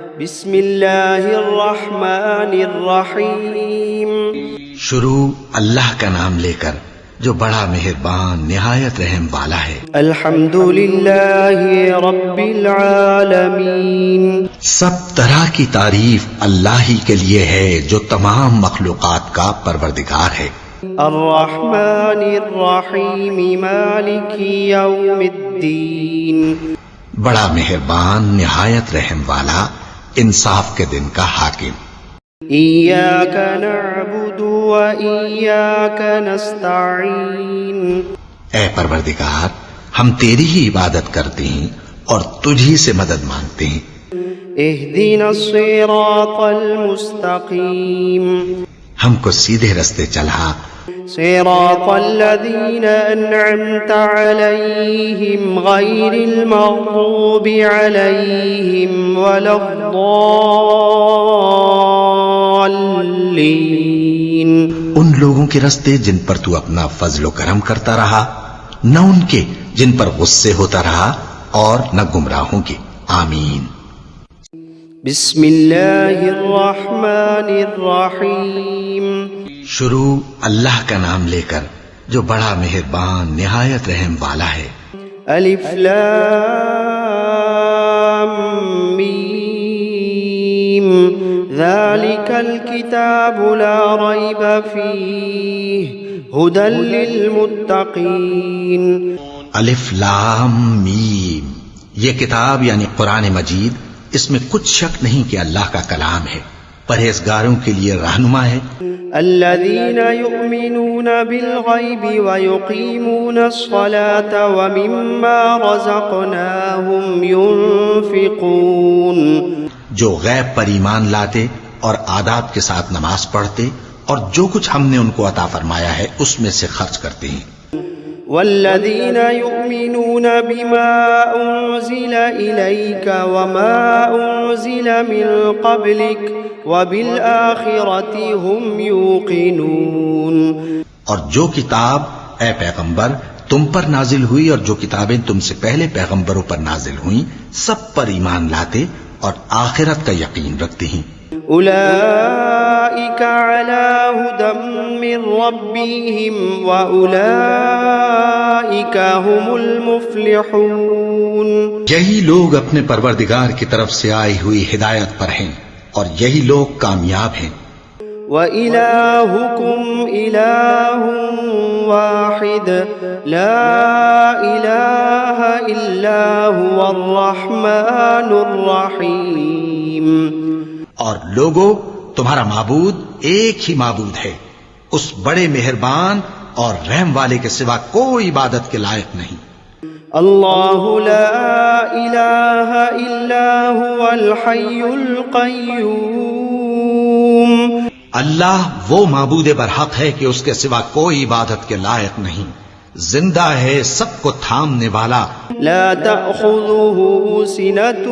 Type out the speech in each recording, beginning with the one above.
بسم اللہ الرحمن الرحیم. شروع اللہ کا نام لے کر جو بڑا مہربان نہایت رحم والا ہے. الحمد للہ رب العالمین. سب طرح کی تعریف اللہ ہی کے لیے ہے جو تمام مخلوقات کا پروردگار ہے. الرحمن الرحیم مالک یوم الدین. بڑا مہربان نہایت رحم والا انصاف کے دن کا حاکم. ایاک نعبد و ایاک نستعین. اے پروردگار ہم تیری ہی عبادت کرتے ہیں اور تجھی سے مدد مانگتے ہیں. اہدنا الصراط المستقیم. ہم کو سیدھے رستے چلا. صراط الذین انعمت علیہم غیر المغضوب علیہم ولا الضالین. ان لوگوں کے رستے جن پر تو اپنا فضل و کرم کرتا رہا، نہ ان کے جن پر غصے ہوتا رہا اور نہ گمراہوں کے. آمین. بسم اللہ الرحمن الرحیم. شروع اللہ کا نام لے کر جو بڑا مہربان نہایت رحم والا ہے. الف لام میم. ذالک الکتاب لا ریب فیہ ھدی للمتقین. الف لام میم. یہ کتاب یعنی قرآن مجید، اس میں کچھ شک نہیں کہ اللہ کا کلام ہے، پرہیزگاروں کے لیے رہنما ہے. الذین یؤمنون بالغیب ویقیمون الصلاة ومما رزقناہم ینفقون. جو غیب پر ایمان لاتے اور آداب کے ساتھ نماز پڑھتے اور جو کچھ ہم نے ان کو عطا فرمایا ہے اس میں سے خرچ کرتے ہیں. والذین یؤمنون بما انزل الیک وما انزل من قبلک وبالآخرۃ هم یوقنون. اور جو کتاب اے پیغمبر تم پر نازل ہوئی اور جو کتابیں تم سے پہلے پیغمبروں پر نازل ہوئیں سب پر ایمان لاتے اور آخرت کا یقین رکھتے ہیں. اولئک علی ھدی من ربہم واولئک هم المفلحون. یہی لوگ اپنے پروردگار کی طرف سے آئی ہوئی ہدایت پر ہیں اور یہی لوگ کامیاب ہیں. وَإِلَٰهُكُمْ إِلَٰهٌ وَاحِدٌ لَا إِلَٰهَ إِلَّا هُوَ الرَّحْمَٰنُ الرَّحِيمُ. اور لوگو تمہارا معبود ایک ہی معبود ہے، اس بڑے مہربان اور رحم والے کے سوا کوئی عبادت کے لائق نہیں. اللہ لا الہ الا هو الحی القیوم. اللہ وہ معبود برحق ہے کہ اس کے سوا کوئی عبادت کے لائق نہیں، زندہ ہے، سب کو تھامنے والا. لا تأخذه سنة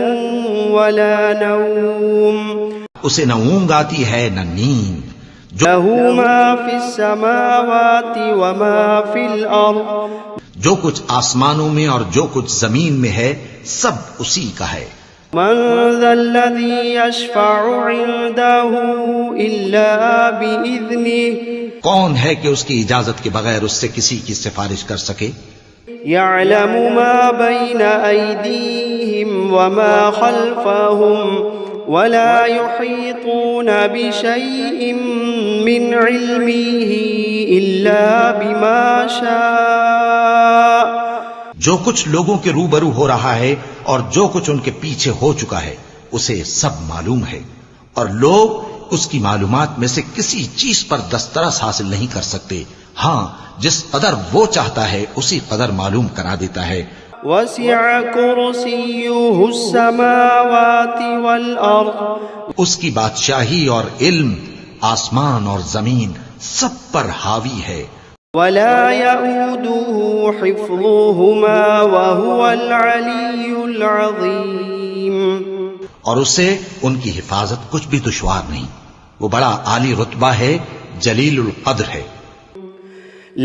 ولا نوم. اسے نہ اونگ آتی ہے نہ نیند. له ما في السماوات وما في الأرض. جو کچھ آسمانوں میں اور جو کچھ زمین میں ہے سب اسی کا ہے. من ذا الذي يشفع عنده إلا بإذنه. کون ہے کہ اس کی اجازت کے بغیر اس سے کسی کی سفارش کر سکے؟ يعلم ما بين أيديهم وما خلفهم ولا يحيطون بشيء من علمه إلا بما شاء. جو کچھ لوگوں کے روبرو ہو رہا ہے اور جو کچھ ان کے پیچھے ہو چکا ہے اسے سب معلوم ہے، اور لوگ اس کی معلومات میں سے کسی چیز پر دسترس حاصل نہیں کر سکتے. ہاں جس قدر وہ چاہتا ہے اسی قدر معلوم کرا دیتا ہے. وسع کرسیہ السماوات والارض. اس کی بادشاہی اور علم آسمان اور زمین سب پر حاوی ہے. ولا يؤوده حفظهما وهو العلی العظیم. اور اسے ان کی حفاظت کچھ بھی دشوار نہیں، وہ بڑا عالی رتبہ ہے، جلیل القدر ہے.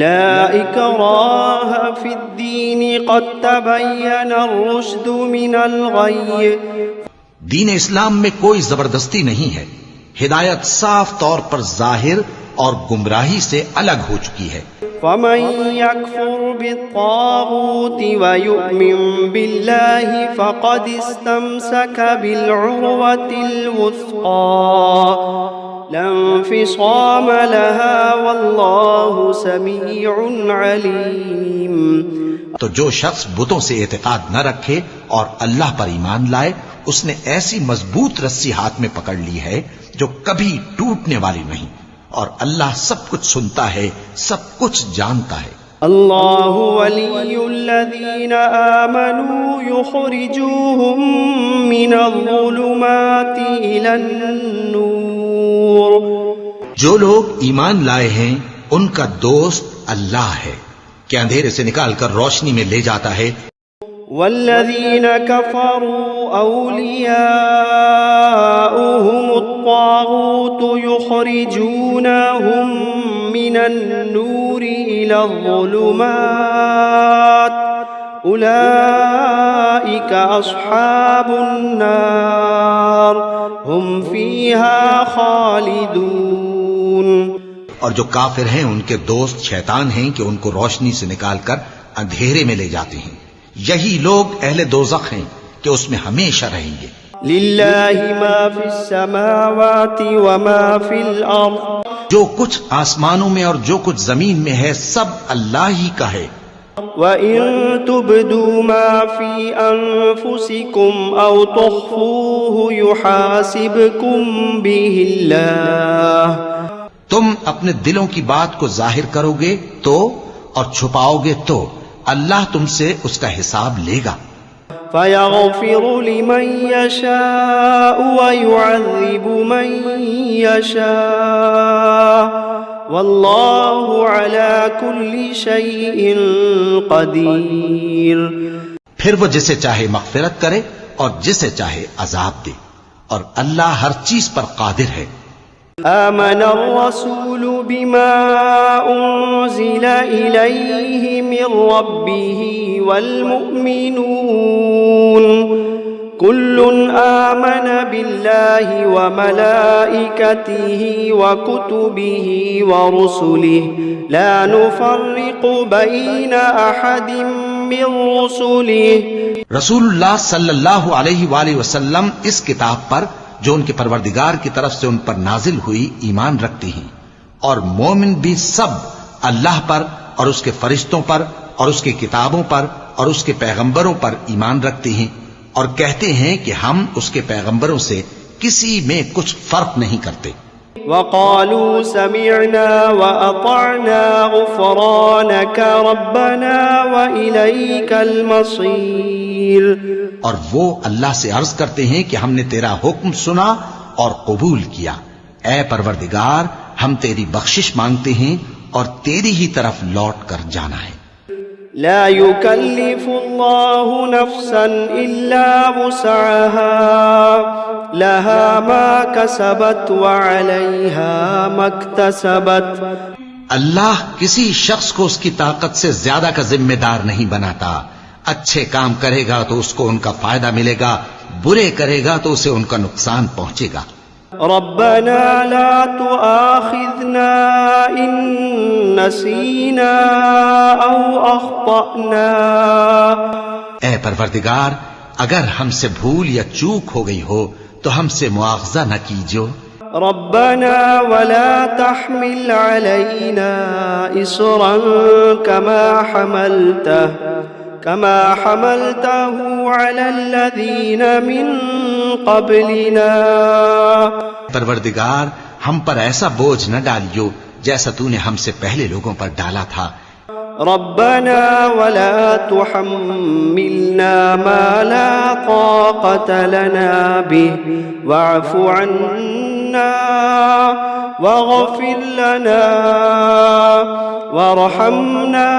لا اکراہ فی الدین قد تبین الرشد من الغی. دین اسلام میں کوئی زبردستی نہیں ہے، ہدایت صاف طور پر ظاہر اور گمراہی سے الگ ہو چکی ہے۔ فمن يكفر بالطاغوت ويؤمن بالله فقد استمسك بالعروة الوثقى لا انفصام لها والله سميع عليم۔ تو جو شخص بتوں سے اعتقاد نہ رکھے اور اللہ پر ایمان لائے، اس نے ایسی مضبوط رسی ہاتھ میں پکڑ لی ہے جو کبھی ٹوٹنے والی نہیں، اور اللہ سب کچھ سنتا ہے، سب کچھ جانتا ہے۔ اللہ ولی الذین آمنوا یخرجوہم من الظلمات الی النور۔ جو لوگ ایمان لائے ہیں ان کا دوست اللہ ہے کہ اندھیرے سے نکال کر روشنی میں لے جاتا ہے۔ والذین کفروا اولیاؤہم الطاغوت یخرجونہم من النور الی الظلمات اولئک اصحاب النار ہم فیہا خالدون۔ اور جو کافر ہیں ان کے دوست شیطان ہیں کہ ان کو روشنی سے نکال کر اندھیرے میں لے جاتے ہیں، یہی لوگ اہل دوزخ ہیں کہ اس میں ہمیشہ رہیں گے۔ للہ ما فی السماوات وما فی الارض، جو کچھ آسمانوں میں اور جو کچھ زمین میں ہے سب اللہ ہی کا ہے۔ وَإِن تُبْدُوا مَا فِي أَنفُسِكُمْ أَوْ تُخْفُوهُ يُحَاسِبْكُم بِهِ اللَّهُ۔ تم اپنے دلوں کی بات کو ظاہر کرو گے تو اور چھپاؤ گے تو اللہ تم سے اس کا حساب لے گا۔ فَيَغْفِرُ لِمَن يَشَاءُ وَيُعَذِّبُ مَن يَشَاءُ وَاللَّهُ عَلَى كُلِّ شَيْءٍ قَدِيرٌ۔ پھر وہ جسے چاہے مغفرت کرے اور جسے چاہے عذاب دے، اور اللہ ہر چیز پر قادر ہے۔ آمن الرسول بما أنزل إليه من ربه والمؤمنون كل آمن بالله وملائكته وكتبه ورسله لا نفرق بين أحد من رسله۔ رسول اللہ صلی اللہ علیہ وآلہ وسلم اس کتاب پر جو ان کے پروردگار کی طرف سے ان پر نازل ہوئی ایمان رکھتی ہیں، اور مومن بھی سب اللہ پر اور اس کے فرشتوں پر اور اس کی کتابوں پر اور اس کے پیغمبروں پر ایمان رکھتے ہیں، اور کہتے ہیں کہ ہم اس کے پیغمبروں سے کسی میں کچھ فرق نہیں کرتے۔ وقالوا سمعنا وأطعنا غفرانك ربنا وإليك المصير۔ اور وہ اللہ سے عرض کرتے ہیں کہ ہم نے تیرا حکم سنا اور قبول کیا، اے پروردگار ہم تیری بخشش مانگتے ہیں اور تیری ہی طرف لوٹ کر جانا ہے۔ لا يكلف الله نفسا إلا وسعها لها ما كسبت وعليها ما اكتسبت۔ اللہ کسی شخص کو اس کی طاقت سے زیادہ کا ذمہ دار نہیں بناتا۔ اچھے کام کرے گا تو اس کو ان کا فائدہ ملے گا، برے کرے گا تو اسے ان کا نقصان پہنچے گا۔ ربنا لا تؤاخذنا إن نسينا أو أخطأنا۔ اے پروردگار اگر ہم سے بھول یا چوک ہو گئی ہو تو ہم سے مواخذہ نہ کیجو۔ ربنا ولا تحمل علينا إصرا كما حملته على الذين من قبلنا۔ پروردگار ہم پر ایسا بوجھ نہ ڈالیو جیسا تو نے ہم سے پہلے لوگوں پر ڈالا تھا۔ ربنا ولا تحملنا ما لا طاقة لنا به واعف عنا واغفر لنا وارحمنا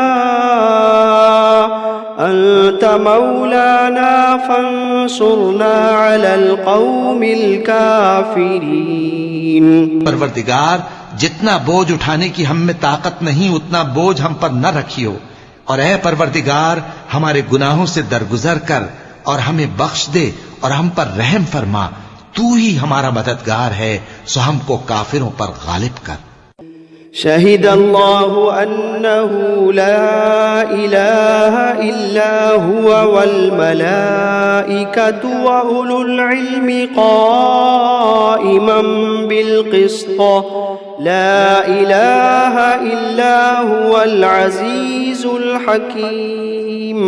أنت مولانا فانصرنا على القوم الكافرين۔ پروردگار جتنا بوجھ اٹھانے کی ہم میں طاقت نہیں اتنا بوجھ ہم پر نہ رکھیو، اور اے پروردگار ہمارے گناہوں سے درگزر کر اور ہمیں بخش دے اور ہم پر رحم فرما، تو ہی ہمارا مددگار ہے، سو ہم کو کافروں پر غالب کر۔ شهد الله أنه لا إله إلا هو والملائكة وأولو العلم قائما بالقسط لا إله إلا هو العزيز الحكيم۔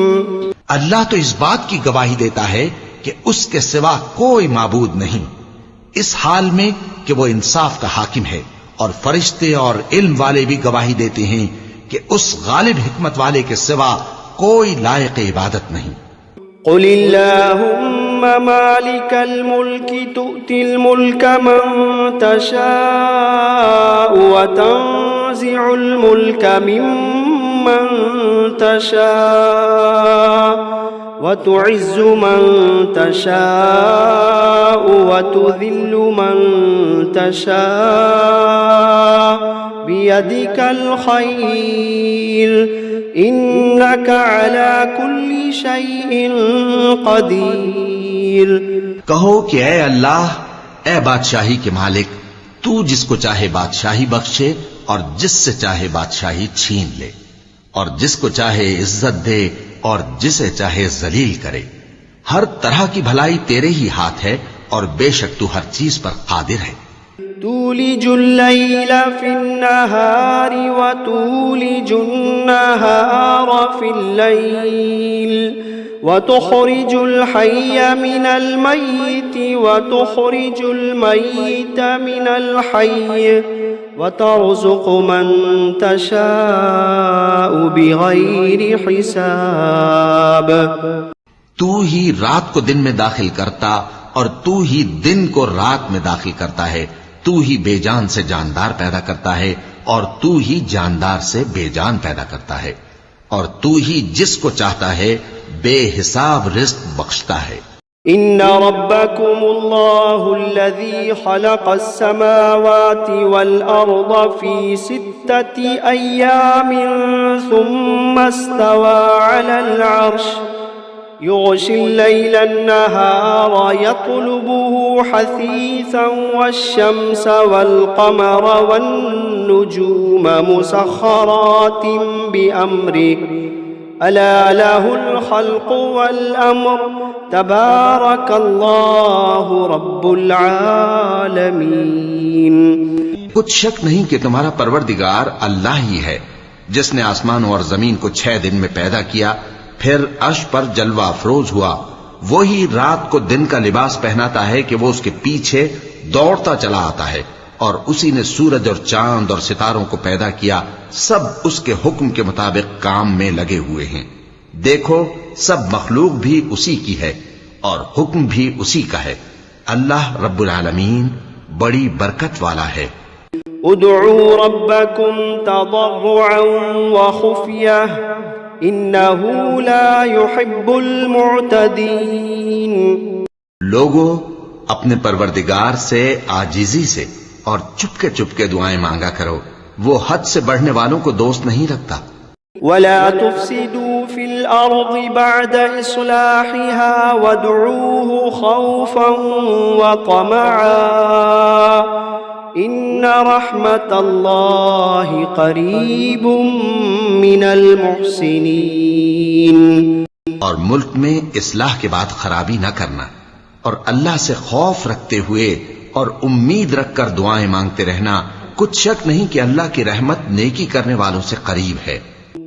اللہ تو اس بات کی گواہی دیتا ہے کہ اس کے سوا کوئی معبود نہیں، اس حال میں کہ وہ انصاف کا حاکم ہے، اور فرشتے اور علم والے بھی گواہی دیتے ہیں کہ اس غالب حکمت والے کے سوا کوئی لائق عبادت نہیں۔ قل اللهم مالك الملك تؤتي الملك من تشاء وتنزع الملك ممن تشاء وتعز من تشاء وتذل من تشاء بيدك الخير إنك على كل شيء قدير۔ کہو کہ اے اللہ، اے بادشاہی کے مالک، تو جس کو چاہے بادشاہی بخشے اور جس سے چاہے بادشاہی چھین لے، اور جس کو چاہے عزت دے اور جسے چاہے ذلیل کرے۔ ہر طرح کی بھلائی تیرے ہی ہاتھ ہے، اور بے شک تو ہر چیز پر قادر ہے۔ تولج الليل في النهار وتولج النهار في الليل وتخرج الحي من الميت وتخرج الميت من الحي وترزق من تشاء بغير حساب۔ تو ہی رات کو دن میں داخل کرتا اور تو ہی دن کو رات میں داخل کرتا ہے، تو ہی بے جان سے جاندار پیدا کرتا ہے اور تو ہی جاندار سے بے جان پیدا کرتا ہے، اور تو ہی جس کو چاہتا ہے بے حساب رزق بخشتا ہے۔ ان ربكم الله الذي خلق السماوات والارض في 6 ايام ثم استوى على العرش يغشي الليل النهار يطلبه حثيثا والشمس والقمر والنجوم مسخرات بأمره ألا له الخلق والأمر تبارك الله رب العالمين۔ کچھ شک نہیں کہ تمہارا پروردگار اللہ ہی ہے، جس نے آسمانوں اور زمین کو 6 دن میں پیدا کیا، پھر عرش پر جلوہ افروز ہوا۔ وہی رات کو دن کا لباس پہناتا ہے کہ وہ اس کے پیچھے دوڑتا چلا آتا ہے، اور اسی نے سورج اور چاند اور ستاروں کو پیدا کیا، سب اس کے حکم کے مطابق کام میں لگے ہوئے ہیں۔ دیکھو سب مخلوق بھی اسی کی ہے اور حکم بھی اسی کا ہے۔ اللہ رب العالمین بڑی برکت والا ہے۔ ادعوا ربكم تضرعا وخفية انه لا يحب المعتدين۔ لوگوں اپنے پروردگار سے عاجزی سے اور چپکے چپکے دعائیں مانگا کرو، وہ حد سے بڑھنے والوں کو دوست نہیں رکھتا۔ ولا تفسدوا في الارض بعد اصلاحها وادعوه خوفا وطمعا ان رحمت اللہ قریب من المحسنین۔ اور ملک میں اصلاح کے بعد خرابی نہ کرنا، اور اللہ سے خوف رکھتے ہوئے اور امید رکھ کر دعائیں مانگتے رہنا، کچھ شک نہیں کہ اللہ کی رحمت نیکی کرنے والوں سے قریب ہے۔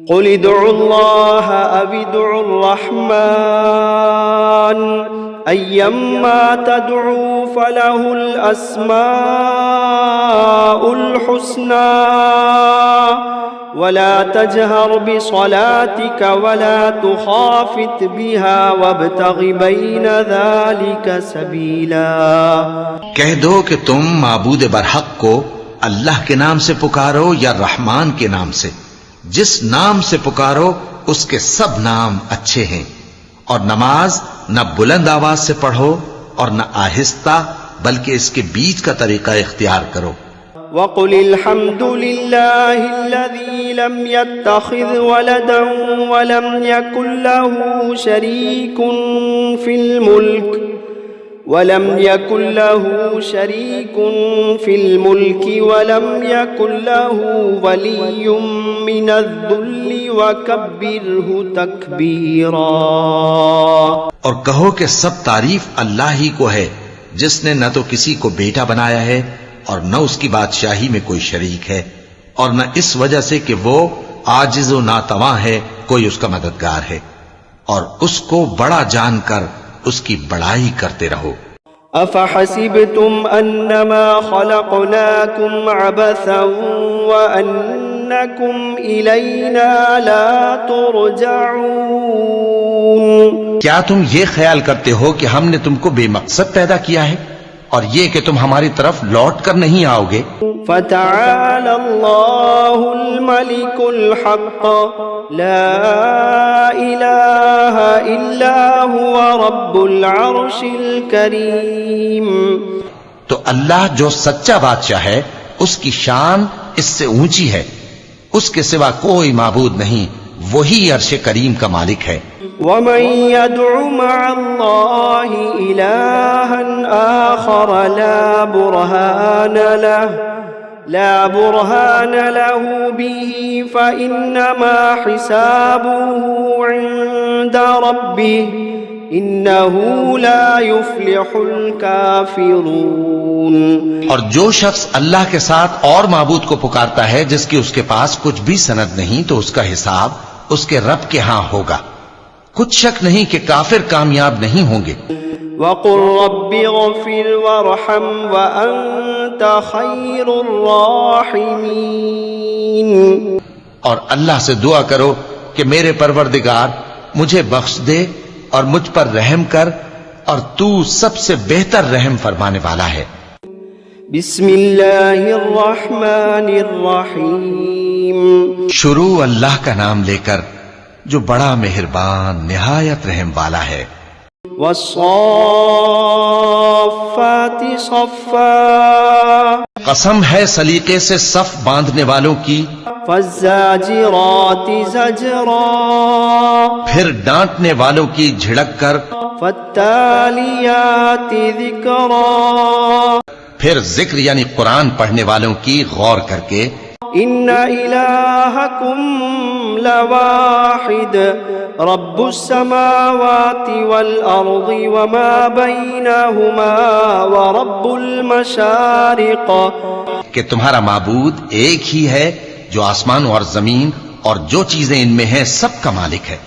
قل ادعوا اللہ او ادعوا الرحمن ایما تدعوا فلہ الاسماء الحسنى ولا تجهر بصلاتك ولا تخافت بها وابتغ بين ذلك سبيلا۔ کہہ دو کہ تم معبود برحق کو اللہ کے نام سے پکارو یا رحمان کے نام سے، جس نام سے پکارو اس کے سب نام اچھے ہیں، اور نماز نہ بلند آواز سے پڑھو اور نہ آہستہ، بلکہ اس کے بیچ کا طریقہ اختیار کرو۔ وقل الحمد لله الذي لم يتخذ ولدا ولم يكن له شريك في الملك ولم يكن له ولي من الذل وكبره تكبيرا. اور کہو کہ سب تعریف اللہ ہی کو ہے جس نے نہ تو کسی کو بیٹا بنایا ہے اور نہ اس کی بادشاہی میں کوئی شریک ہے، اور نہ اس وجہ سے کہ وہ عاجز و ناتواں ہے کوئی اس کا مددگار ہے، اور اس کو بڑا جان کر اس کی بڑائی کرتے رہو. افحسبتم انما خلقناكم عبثا وانكم الینا لا ترجعون. کیا تم یہ خیال کرتے ہو کہ ہم نے تم کو بے مقصد پیدا کیا ہے اور یہ کہ تم ہماری طرف لوٹ کر نہیں آؤ گے؟ فتعالى الله الملك الحق لا إله إلا هو رب العرش الكريم. تو اللہ جو سچا بادشاہ ہے اس کی شان اس سے اونچی ہے، اس کے سوا کوئی معبود نہیں، وہی عرش کریم کا مالک ہے. ومن يدع مع الله إلها آخر لا برهان له به فإنما حسابه عند ربه إنه لا يفلح الكافرون. اور جو شخص اللہ کے ساتھ اور معبود کو پکارتا ہے جس کی اس کے پاس کچھ بھی سند نہیں، تو اس کا حساب اس کے رب کے ہاں ہوگا. کچھ شک نہیں کہ کافر کامیاب نہیں ہوں گے. وَقُلْ رَبِّ اغْفِرْ وَارْحَمْ وَأَنْتَ خَيْرُ الرَّاحِمِينَ. اور اللہ سے دعا کرو کہ میرے پروردگار مجھے بخش دے اور مجھ پر رحم کر، اور تو سب سے بہتر رحم فرمانے والا ہے. بسم اللہ الرحمن الرحیم. شروع اللہ کا نام لے کر جو بڑا مہربان نہایت رحم والا ہے. والصافات صفا. قسم ہے سلیقے سے صف باندھنے والوں کی. فالزاجرات زجرا. پھر ڈانٹنے والوں کی جھڑک کر. فالتالیات ذکرا. پھر ذکر یعنی قرآن پڑھنے والوں کی غور کر کے. ان الہکم لواحد رب السماوات والارض وما بینہما ورب المشارق. کہ تمہارا معبود ایک ہی ہے جو آسمان اور زمین اور جو چیزیں ان میں ہیں سب کا مالک ہے،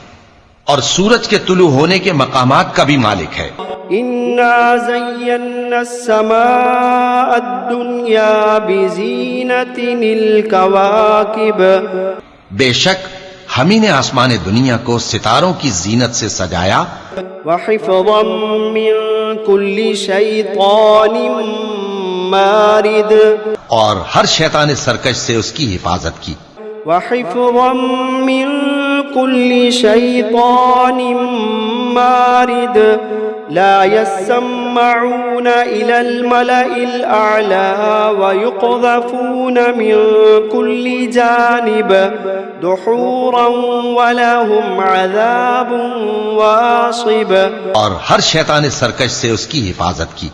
اور سورج کے طلوع ہونے کے مقامات کا بھی مالک ہے. انا زینا السماء الدنیا بزینت الکواکب. بے شک ہم ہی نے آسمان دنیا کو ستاروں کی زینت سے سجایا. وحفظا من کل شیطان مارد. اور ہر شیطان سرکش سے اس کی حفاظت کی. وحفظا من كل شيطان مارد لا يسمعون إلى الملأ الأعلى ويقذفون من كل جانب دحورا ولهم عذاب واصب. اور ہر شیطان سرکش سے اس کی حفاظت کی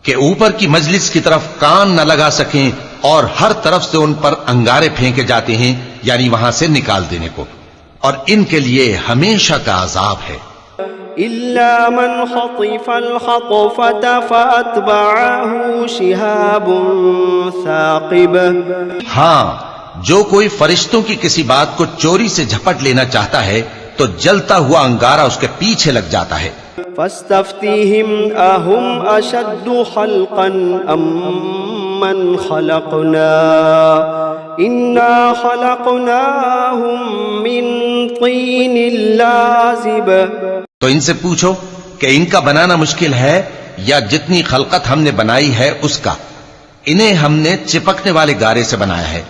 کہ اوپر کی مجلس کی طرف کان نہ لگا سکیں، اور ہر طرف سے ان پر انگارے پھینکے جاتے ہیں، یعنی وہاں سے نکال دینے کو، اور ان کے لیے ہمیشہ کا عذاب ہے. إلا من خطف الخطفة فأتبعه شهاب ثاقب. ہاں، جو کوئی فرشتوں کی کسی بات کو چوری سے جھپٹ لینا چاہتا ہے تو جلتا ہوا انگارہ اس کے پیچھے لگ جاتا ہے. فاستفتهم أهم أشد خلقا أم من خلقنا إنا خلقناهم من طين لازب. تو ان سے پوچھو کہ ان کا بنانا مشکل ہے یا جتنی خلقت ہم نے بنائی ہے اس کا. انہیں ہم نے چپکنے والے گارے سے بنایا ہے.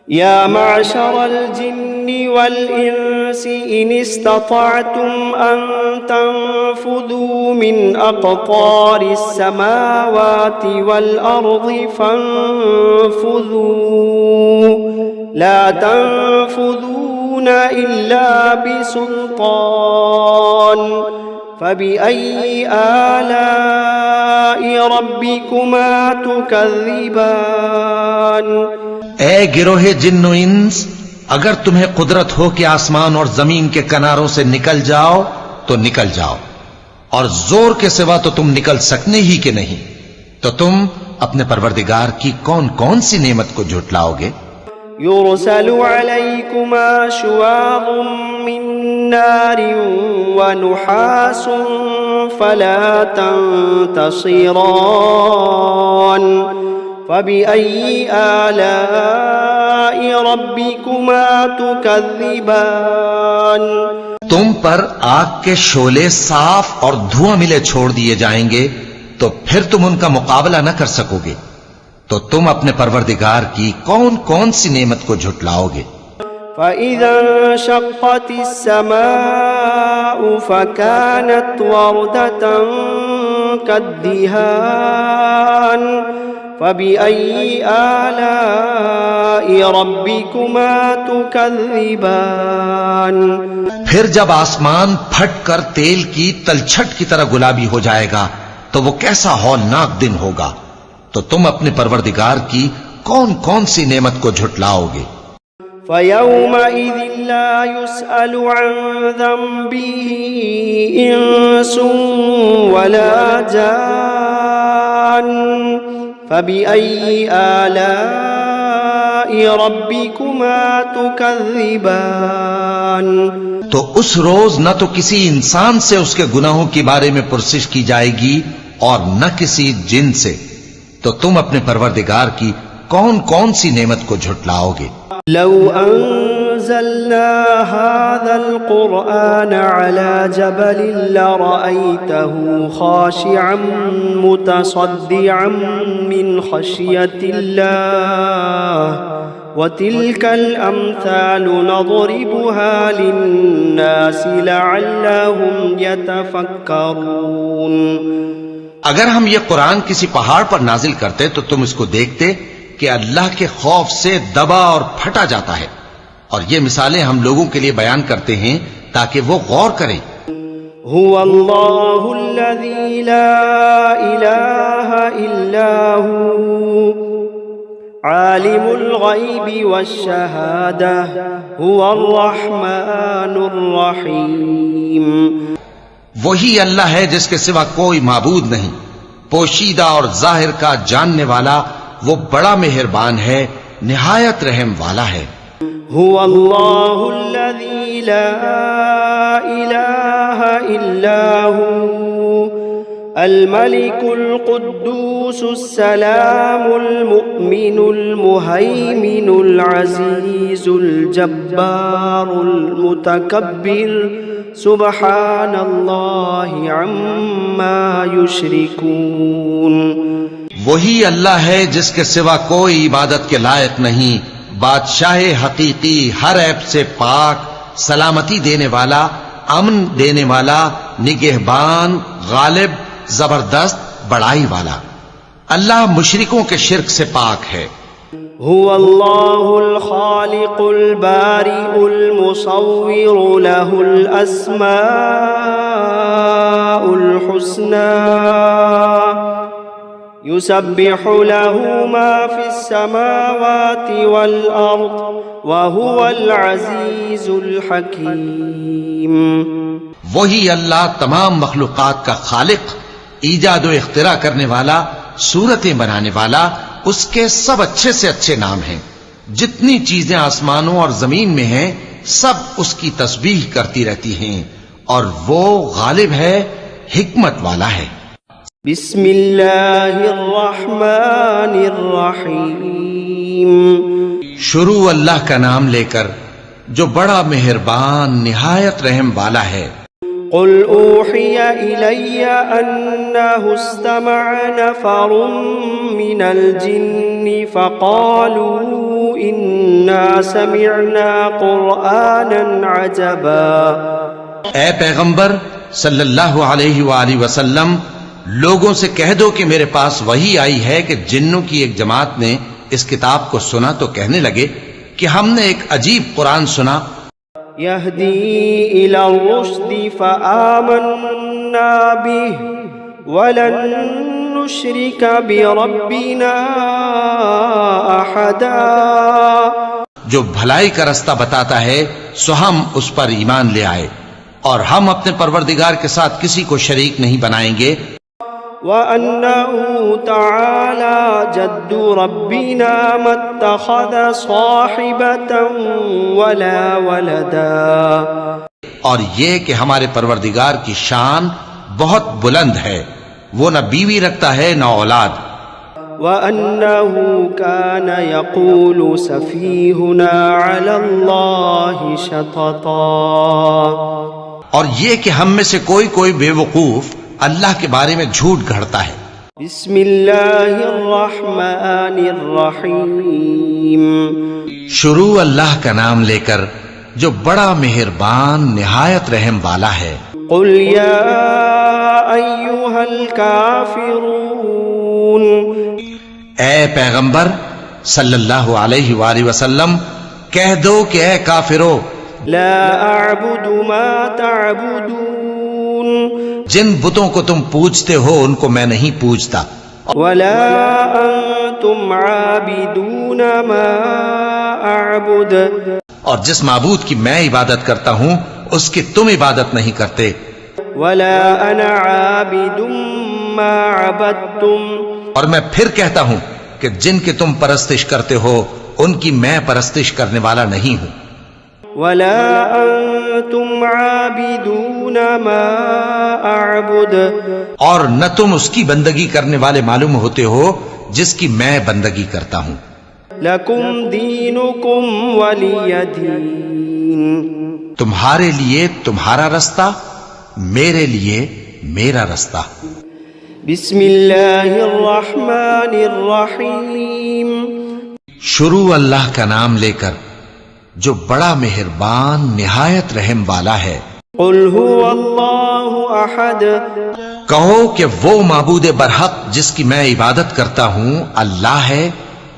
يا معشر الجن والإنس إن استطعتم أن تنفذوا من أقطار السماوات والأرض فانفذوا لا تنفذون إلا بسلطان فبأي آلاء ربكما تكذبان اے گروہ جن و انس، اگر تمہیں قدرت ہو کہ آسمان اور زمین کے کناروں سے نکل جاؤ تو نکل جاؤ، اور زور کے سوا تو تم نکل سکنے ہی کہ نہیں، تو تم اپنے پروردگار کی کون کون سی نعمت کو جھٹلاؤ گے؟ يرسل عليكما شواظ من نار ونحاس فلا تنتصران فبأي آلاء ربكما تكذبان تم پر آگ کے شعلے صاف اور دھواں ملے چھوڑ دیے جائیں گے تو پھر تم ان کا مقابلہ نہ کر سکو گے، تو تم اپنے پروردگار کی کون کون سی نعمت کو جھٹلاؤ گے؟ فَإِذَا انشَقَّتِ السَّمَاءُ فَكَانَتْ وَرْدَةً كَالدِّهَانِ فَبِأَيِّ آلَاءِ رَبِّكُمَا تُكَذِّبَانِ پھر جب آسمان پھٹ کر تیل کی تلچھٹ کی طرح گلابی ہو جائے گا تو وہ کیسا ہولناک دن ہوگا، تو تم اپنے پروردگار کی کون کون سی نعمت کو جھٹلاؤ گے؟ فَيَوْمَئِذٍ لَا يُسْأَلُ عَنْ ذَنبِهِ إِنسٌ وَلَا جَانٌّ فَبِأَيِّ آلَاءِ رَبِّكُمَا تُكَذِّبَانِ تو اس روز نہ تو کسی انسان سے اس کے گناہوں کے بارے میں پرسش کی جائے گی اور نہ کسی جن سے، تو تم اپنے پروردگار کی کون کون سی نعمت کو جھٹلاؤ گے؟ لو انزلنا هذا القرآن على جبل لرأيته خاشعا متصدعا من خشية الله وتلك الأمثال نضربها للناس لعلهم يتفكرون اگر ہم یہ قرآن کسی پہاڑ پر نازل کرتے تو تم اس کو دیکھتے کہ اللہ کے خوف سے دبا اور پھٹا جاتا ہے، اور یہ مثالیں ہم لوگوں کے لیے بیان کرتے ہیں تاکہ وہ غور کریں۔ هو اللہ الذی لا الہ الا هو عالم الغیب والشہادہ هو الرحمن الرحیم۔ وہی اللہ ہے جس کے سوا کوئی معبود نہیں، پوشیدہ اور ظاہر کا جاننے والا، وہ بڑا مہربان ہے، نہایت رحم والا ہے۔ هو اللہ الذی لا الہ الا هو الملک القدوس السلام المؤمن المہیمن العزیز الجبار المتکبر سبحان اللہ عما یشرکون۔ وہی اللہ ہے جس کے سوا کوئی عبادت کے لائق نہیں، بادشاہ حقیقی، ہر عیب سے پاک، سلامتی دینے والا، امن دینے والا، نگہبان، غالب، زبردست، بڑائی والا۔ اللہ مشرکوں کے شرک سے پاک ہے۔ هو اللہ الخالق البارئ المصور له الاسماء الحسنى يسبح له ما في السماوات والأرض وهو العزيز الحكيم۔ وہی اللہ تمام مخلوقات کا خالق، ایجاد و اختراع کرنے والا، صورتیں بنانے والا، اس کے سب اچھے سے اچھے نام ہیں۔ جتنی چیزیں آسمانوں اور زمین میں ہیں سب اس کی تسبیح کرتی رہتی ہیں، اور وہ غالب ہے، حکمت والا ہے۔ بسم اللہ الرحمن الرحیم۔ شروع اللہ کا نام لے کر جو بڑا مہربان نہایت رحم والا ہے۔ قل أوحي إلي أنه استمع نفر من الجن فقالوا إنا سمعنا قرآنا عجبا. اے پیغمبر صلی اللہ علیہ وآلہ وسلم، لوگوں سے کہہ دو کہ میرے پاس وحی آئی ہے کہ جنوں کی ایک جماعت نے اس کتاب کو سنا تو کہنے لگے کہ ہم نے ایک عجیب قرآن سنا. يهدي إلى الرشد فآمنا به ولن نشرك بربنا أحدا. جو بھلائی کا رستہ بتاتا ہے سو ہم اس پر ایمان لے آئے اور ہم اپنے پروردگار کے ساتھ کسی کو شریک نہیں بنائیں گے. وأنه تعالى جد ربنا ما اتخذ صاحبة ولا ولدا. اور یہ کہ ہمارے پروردگار کی شان بہت بلند ہے، وہ نہ بیوی رکھتا ہے نہ اولاد. وأنه كان يقول سفيهنا على الله شططا. اور یہ کہ ہم میں سے کوئی بے وقوف اللہ کے بارے میں جھوٹ گھڑتا ہے. بسم اللہ الرحمن الرحیم. شروع اللہ کا نام لے کر جو بڑا مہربان نہایت رحم والا ہے. قل یا ایھا الکافرون. اے پیغمبر صلی اللہ علیہ وآلہ وسلم کہہ دو کہ اے کافرو، لا اعبد ما تعبدون. جن بتوں کو تم پوجتے ہو ان کو میں نہیں پوجتا. ولا انتم عابدون ما اعبد. اور جس معبود کی میں عبادت کرتا ہوں اس کی تم عبادت نہیں کرتے. ولا انا عابد ما عبدتم. اور میں پھر کہتا ہوں کہ جن کی تم پرستش کرتے ہو ان کی میں پرستش کرنے والا نہیں ہوں. ولا انتم عابدون ما اعبد. اور نہ تم اس کی بندگی کرنے والے معلوم ہوتے ہو جس کی میں بندگی کرتا ہوں. لکم دینکم ولی دین. تمہارے لیے تمہارا رستہ، میرے لیے میرا رستہ. بسم اللہ الرحمن الرحیم. شروع اللہ کا نام لے کر جو بڑا مہربان نہایت رحم والا ہے. قل هو اللہ احد. کہو کہ وہ معبود برحق جس کی میں عبادت کرتا ہوں اللہ ہے،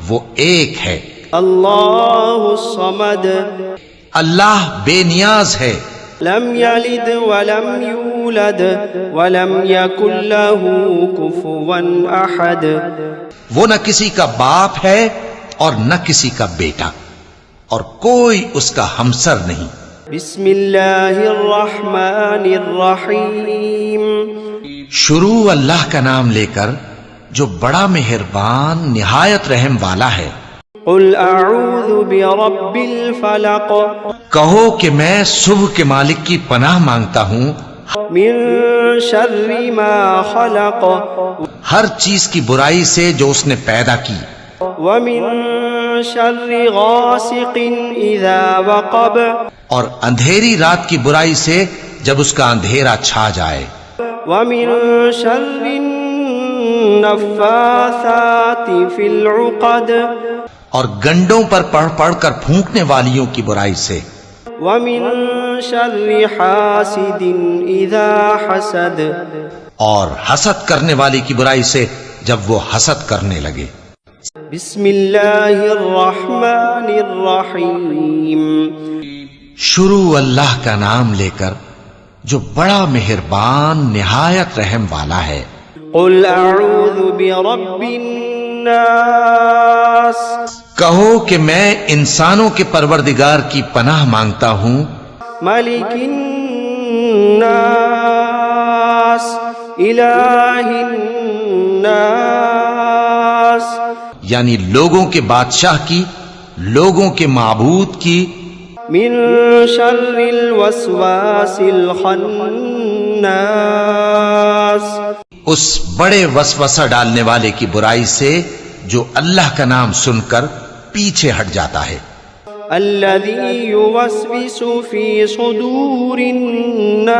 وہ ایک ہے. اللہ الصمد. اللہ بے نیاز ہے، لم یلد ولم یولد ولم یکن له کفوا احد. وہ نہ کسی کا باپ ہے اور نہ کسی کا بیٹا، اور کوئی اس کا ہمسر نہیں. بسم اللہ الرحمن الرحیم. شروع اللہ کا نام لے کر جو بڑا مہربان نہایت رحم والا ہے. قل اعوذ برب الفلق. کہو کہ میں صبح کے مالک کی پناہ مانگتا ہوں من شر ما خلق. ہر چیز کی برائی سے جو اس نے پیدا کی. ومن شر غاسق اذا وقب. اور اندھیری رات کی برائی سے جب اس کا اندھیرا چھا جائے. ومن شر النفاثات فی العقد. اور گنڈوں پر پڑھ کر پھونکنے والیوں کی برائی سے. ومن شر حاسد اذا حسد. اور حسد کرنے والی کی برائی سے جب وہ حسد کرنے لگے. بسم اللہ الرحمن الرحیم. شروع اللہ کا نام لے کر جو بڑا مہربان نہایت رحم والا ہے. قل اعوذ برب الناس. کہو کہ میں انسانوں کے پروردگار کی پناہ مانگتا ہوں. ملک الناس الہ الناس. یعنی لوگوں کے بادشاہ کی، لوگوں کے معبود کی. من شر الوسواس الخناس. اس بڑے وسوسہ ڈالنے والے کی برائی سے جو اللہ کا نام سن کر پیچھے ہٹ جاتا ہے. الذي يوسوس في صدور الناس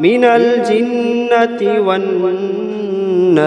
من الجنة والناس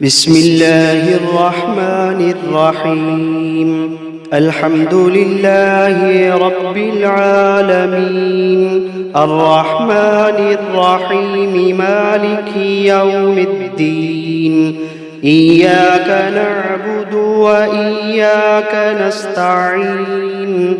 بسم الله الرحمن الرحيم الحمد لله رب العالمين الرحمن الرحيم مالك يوم الدين إياك نعبد وإياك نستعين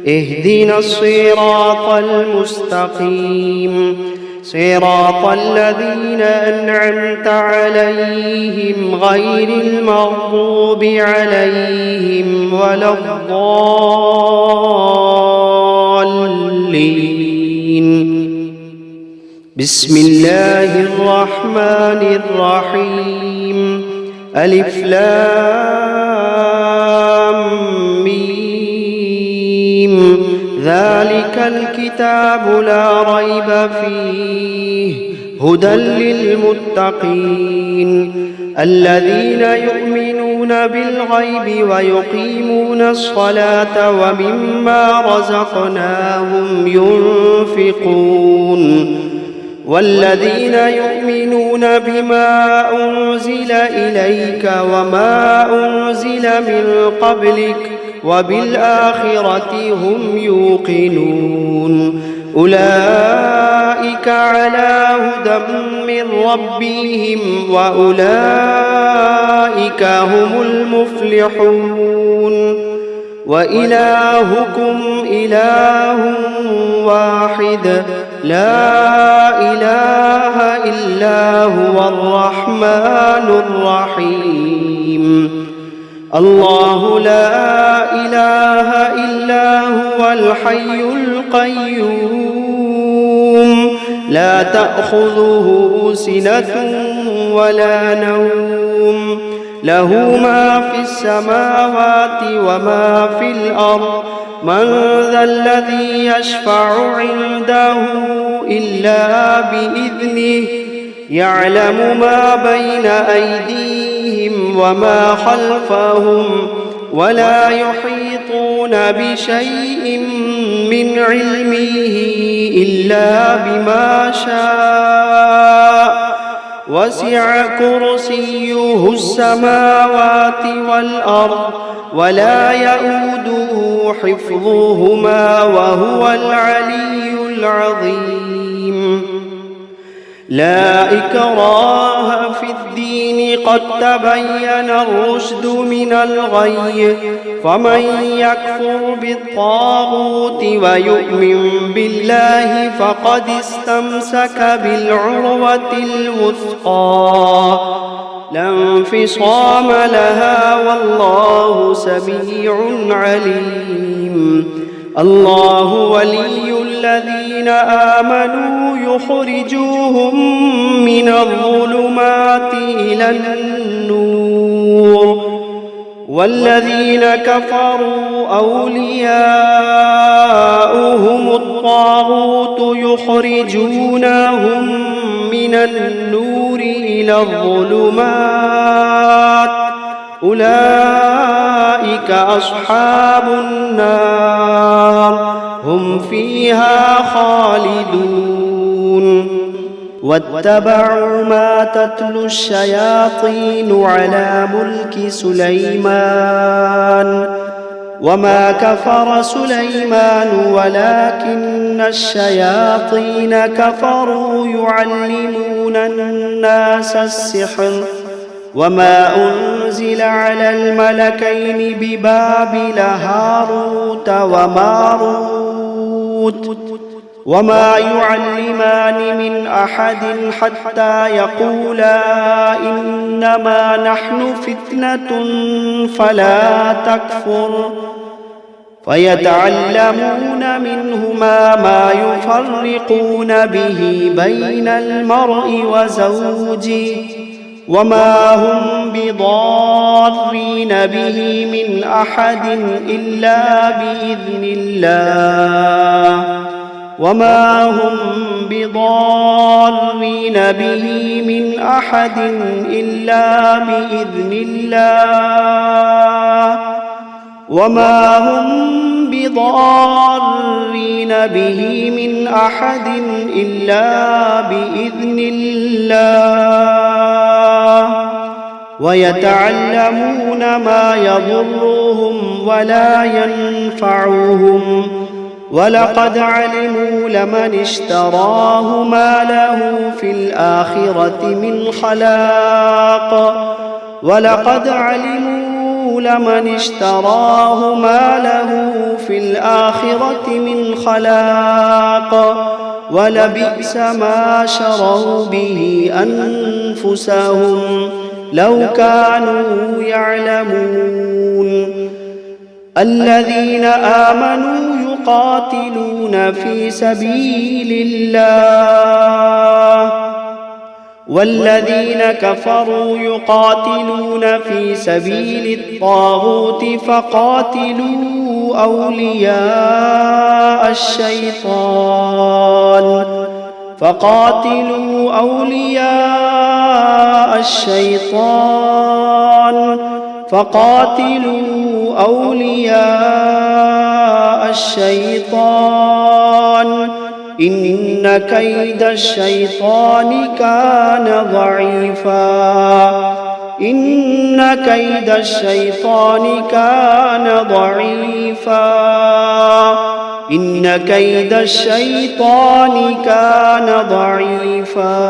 اهدنا الصراط المستقيم صراط الذين أنعمت عليهم غير المغضوب عليهم ولا الضالين بسم الله الرحمن الرحيم ألف لام ميم ذلك الكتاب لا ريب فيه هدى للمتقين الذين يؤمنون بالغيب ويقيمون الصلاة ومما رزقناهم ينفقون والذين يؤمنون بما أنزل إليك وما أنزل من قبلك وبالآخرة هم يوقنون أولئك على هدى من ربهم وأولئك هم المفلحون وإلهكم إله واحد لا إله إلا هو الرحمن الرحيم الله لا إله إلا هو الحي القيوم لا تأخذه سنة ولا نوم له ما في السماوات وما في الأرض من ذا الذي يشفع عنده إلا بإذنه يعلم ما بين أيديهم وما خلفهم ولا يحيطون بشيء من علمه إلا بما شاء وسع كرسيه السماوات والأرض ولا يؤوده حفظهما وهو العلي العظيم لا إكراه في الدين قد تبين الرشد من الغي فمن يكفر بالطاغوت ويؤمن بالله فقد استمسك بالعروة الوثقى لا انفصام لها والله سميع عليم الله ولي الذين آمنوا يخرجوهم من الظلمات إلى النور والذين كفروا أولياؤهم الطاغوت يخرجونهم من النور إلى الظلمات أولئك أصحاب النار هم فيها خالدون واتبعوا ما تتلو الشياطين على ملك سليمان وما كفر سليمان ولكن الشياطين كفروا يعلمون الناس السحر وما أنزل على الملكين ببابل هاروت وماروت وما يعلمان من أحد حتى يقولا إنما نحن فتنة فلا تكفر فيتعلمون منهما ما يفرقون به بين المرء وزوجه وما هم بضارين به من أحد إلا بإذن الله وما هم بضارين به من أحد إلا بإذن الله وما هم بضارين به من أحد إلا بإذن الله ويتعلمون ما يضرهم ولا ينفعهم ولقد علموا لمن اشتراه ما له في الآخرة من خلاق ولقد علموا لمن اشتراه ما له في الآخرة من خلاق ولبئس ما شروا به أنفسهم لو كانوا يعلمون الذين آمنوا يقاتلون في سبيل الله والذين كفروا يقاتلون في سبيل الطاغوت فقاتلوا أولياء الشيطان إن كيد الشيطان كان ضعيفا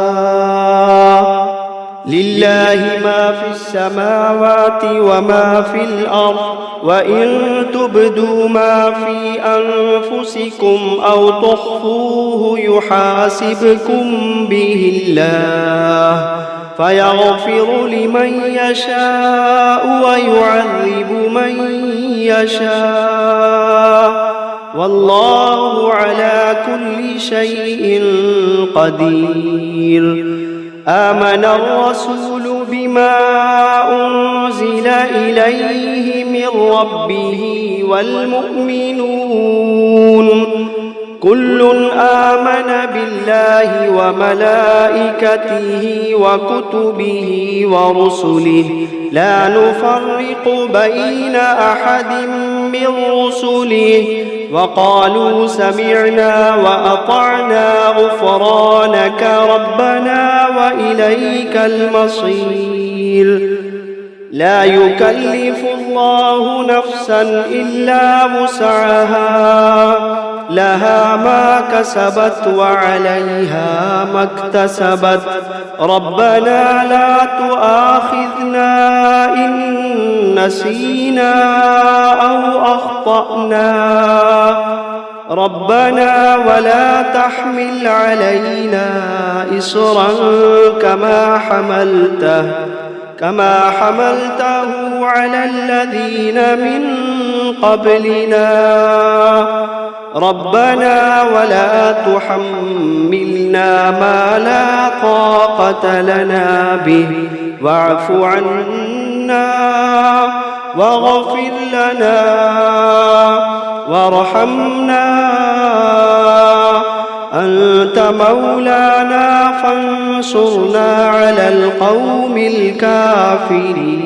لله ما في السماوات وما في الأرض وإن تبدوا ما في أنفسكم أو تخفوه يحاسبكم به الله فيغفر لمن يشاء ويعذب من يشاء والله على كل شيء قدير آمن الرسول بما أنزل إليه من ربه والمؤمنون كل آمن بالله وملائكته وكتبه ورسله لا نفرق بين أحد من رسله وقالوا سمعنا وأطعنا غفرانك ربنا وإليك المصير لا يكلف الله نفسا إلا وسعها لها ما كسبت وعليها ما اكتسبت ربنا لا تؤاخذنا إن نسينا أو أخطأنا ربنا ولا تحمل علينا إصرا كما حملته على الذين من قبلنا ربنا ولا تحملنا ما لا طاقة لنا به واعف عنا واغفر لنا وارحمنا أنت مولانا فانصرنا على القوم الكافرين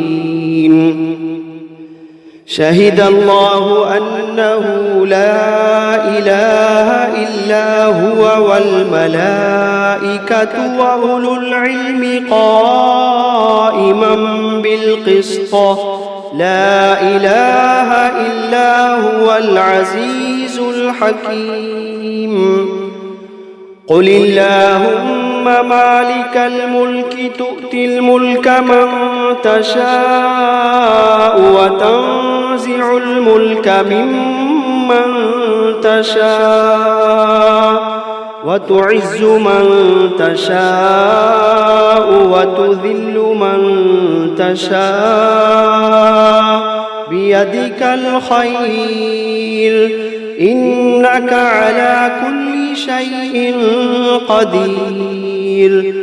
شهد الله أنه لا إله إلا هو والملائكة وأولو العلم قائما بالقسط لا إله إلا هو العزيز الحكيم قل اللهم مالك الملك تؤتي الملك من تشاء وتنزع الملك ممن تشاء وتعز من تشاء وتذل من تشاء بيدك الخير إنك على كل شيء قدير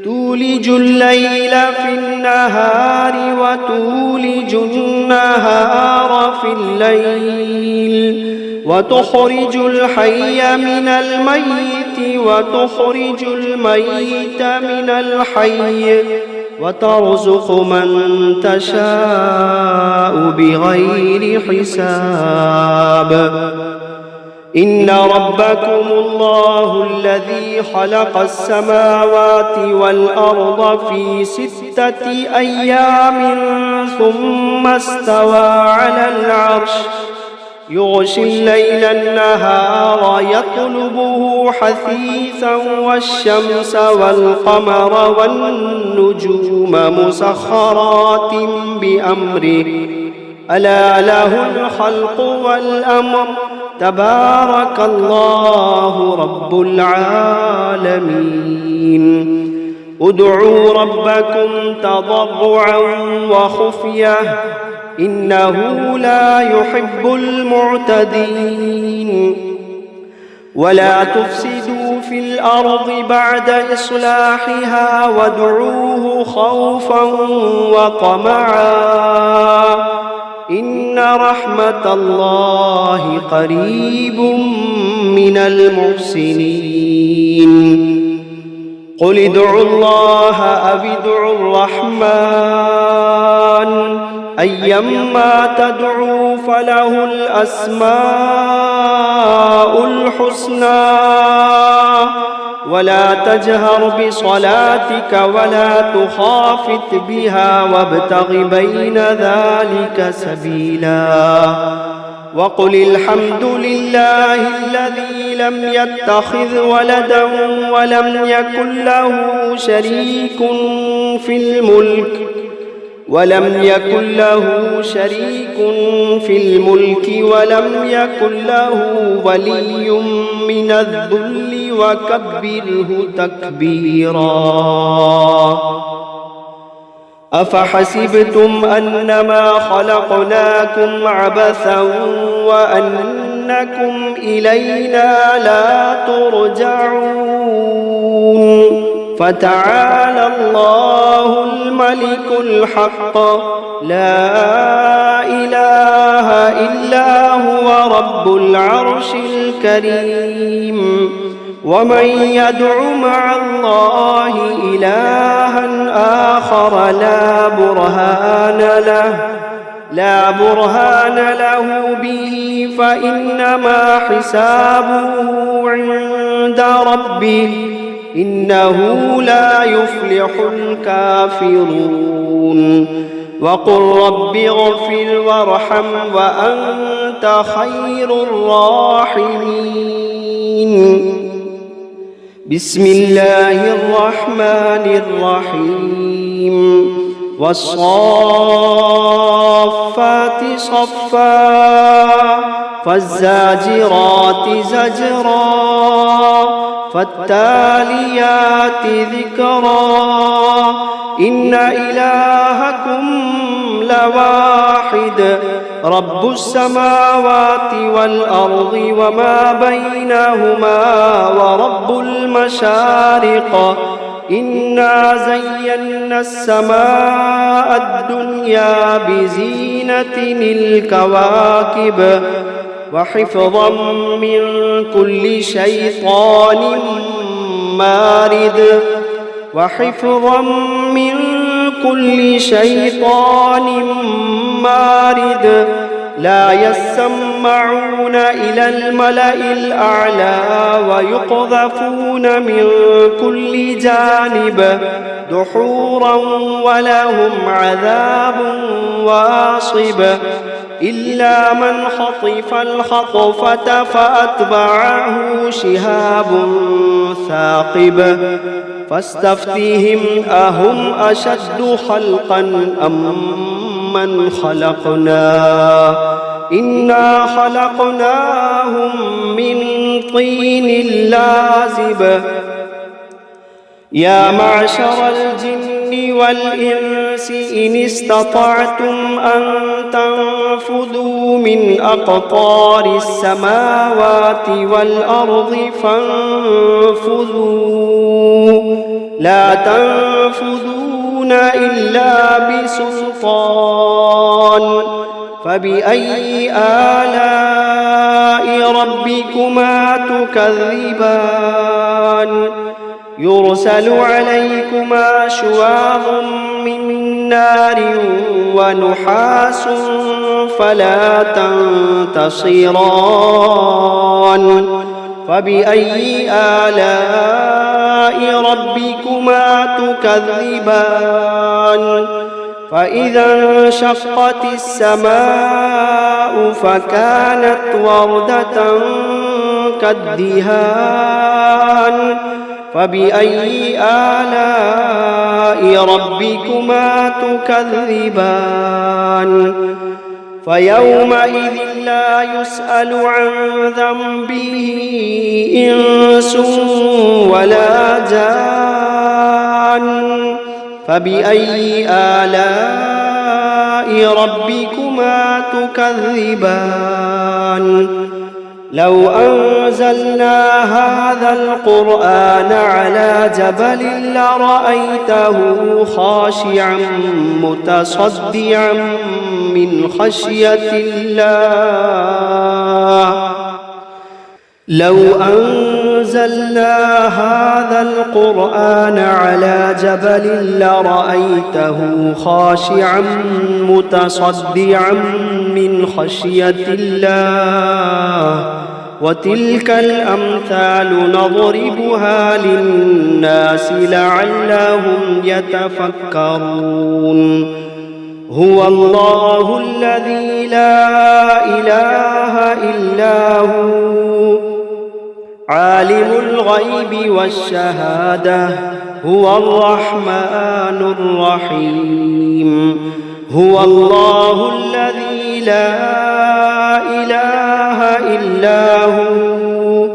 تولج الليل في النهار وتولج النهار في الليل وتخرج الحي من الميت وتخرج الميت من الحي وترزق من تشاء بغير حساب إن ربكم الله الذي خلق السماوات والأرض في 6 أيام ثم استوى على العرش يغشي الليل النهار يطلبه حثيثا والشمس والقمر والنجوم مسخرات بأمره ألا له الخلق والأمر تبارك الله رب العالمين ادعوا ربكم تضرعا وخفية إنه لا يحب المعتدين ولا تفسدوا في الأرض بعد إصلاحها وادعوه خوفا وطمعا إن رحمة الله قريب من المحسنين قل ادعوا الله أو ادعوا الرحمن أيما تدعوا فله الأسماء الحسنى ولا تجهر بصلاتك ولا تخافت بها وابتغ بين ذلك سبيلا وقل الحمد لله الذي لم يتخذ ولدا ولم يكن له شريك في الملك ولم يكن له ولي من الذل وكبره تكبيرا أفحسبتم أنما خلقناكم عبثا وأنكم إلينا لا ترجعون فتعالى الله الملك الحق لا إله إلا هو رب العرش الكريم ومن يدع مع الله إلها آخر لا برهان له به فإنما حسابه عند ربه إنه لا يفلح الكافرون وقل رب اغفر وارحم وأنت خير الراحمين بسم الله الرحمن الرحيم والصافات صفا فالزاجرات زجرا فالتاليات ذكرا إن إلهكم لواحد رب السماوات والأرض وما بينهما ورب المشارق إنا زينا السماء الدنيا بزينة الكواكب وحفظا من كل شيطان مارد لا يسمعون إلى الملأ الأعلى ويقذفون من كل جانب دحورا ولهم عذاب واصب إلا من خطف الخطفة فأتبعه شهاب ثاقب فاستفتهم أهم أشد خلقا أم من خلقنا إنا خلقناهم من طين لازب يا معشر الجن والإنس إن استطعتم أن تنفذوا من أقطار السماوات والأرض فانفذوا لا تنفذون إلا بسلطان فبأي آلاء ربكما تكذبان يرسل عليكما شواظ من نار ونحاس فلا تنتصران فبأي آلاء ربكما تكذبان فإذا انشقت السماء فكانت وردة كالدهان فبأي آلاء ربكما تكذبان فيومئذ لا يسأل عن ذنبه إنس ولا جان فبأي آلاء ربكما تكذبان لو أنزلنا هذا القرآن على جبل لرأيته خاشعا متصدعا من خشية الله لو أنزلنا هذا القرآن على جبل لرأيته خاشعا متصدعا من خشية الله وتلك الأمثال نضربها للناس لعلهم يتفكرون هو الله الذي لا إله إلا هو عالم الغيب والشهادة هو الرحمن الرحيم هو الله الذي لا إله إلا هو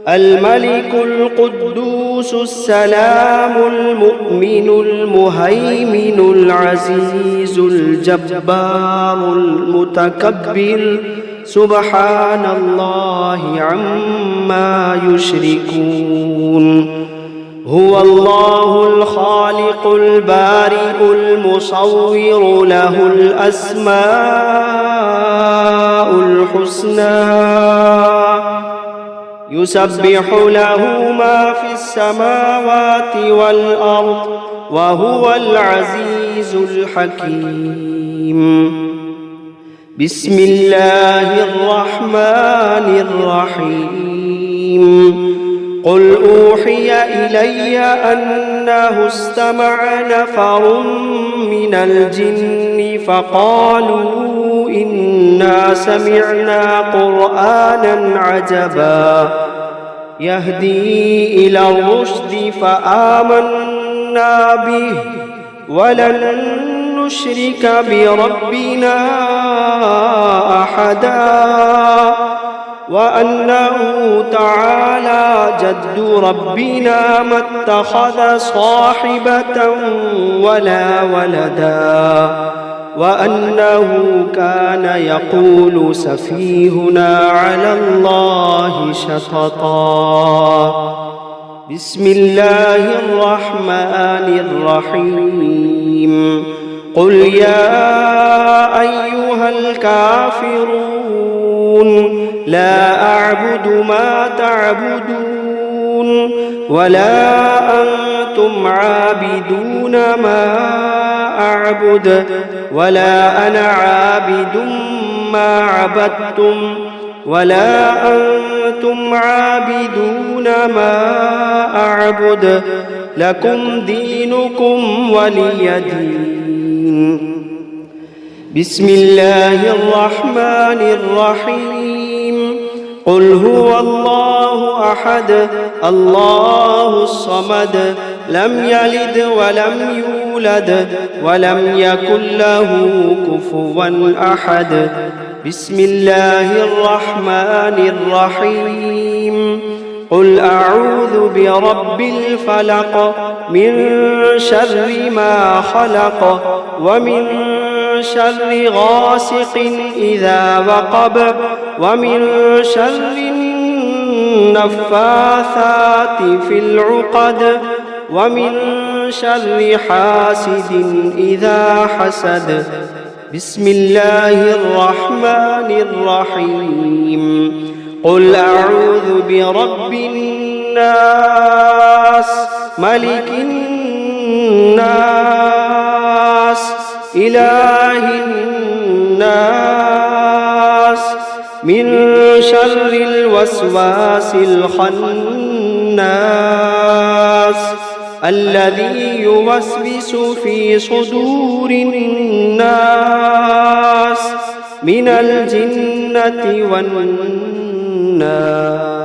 الملك القدوس السلام المؤمن المهيمن العزيز الجبار المتكبر سبحان الله عما يشركون هو الله الخالق البارئ المصور له الأسماء الحسنى يسبح له ما في السماوات والأرض وهو العزيز الحكيم بسم الله الرحمن الرحيم قل أوحي إلي أنه استمع نفر من الجن فقالوا إنا سمعنا قرآنا عجبا يهدي إلى الرشد فآمنا به ولن نشرك بربنا أحدا وأنه تعالى جد ربنا ما اتخذ صاحبة ولا ولدا وأنه كان يقول سفيهنا على الله شططا بسم الله الرحمن الرحيم قل يا أيها الكافرون لا أعبد ما تعبدون ولا أنتم عابدون ما أعبد ولا أنا عابد ما عبدتم ولا أنتم عابدون ما أعبد لكم دينكم ولي دين بسم الله الرحمن الرحيم قل هو الله أحد الله الصمد لم يلد ولم يولد ولم يكن له كفوا أحد بسم الله الرحمن الرحيم قل أعوذ برب الفلق من شر ما خلق ومن شر غاسق إذا وقب ومن شر النفاثات في العقد ومن شر حاسد إذا حسد بسم الله الرحمن الرحيم قل أعوذ برب الناس ملك الناس إله الناس من شر الوسواس الخناس الذي يوسوس في صدور الناس من الجنة والناس.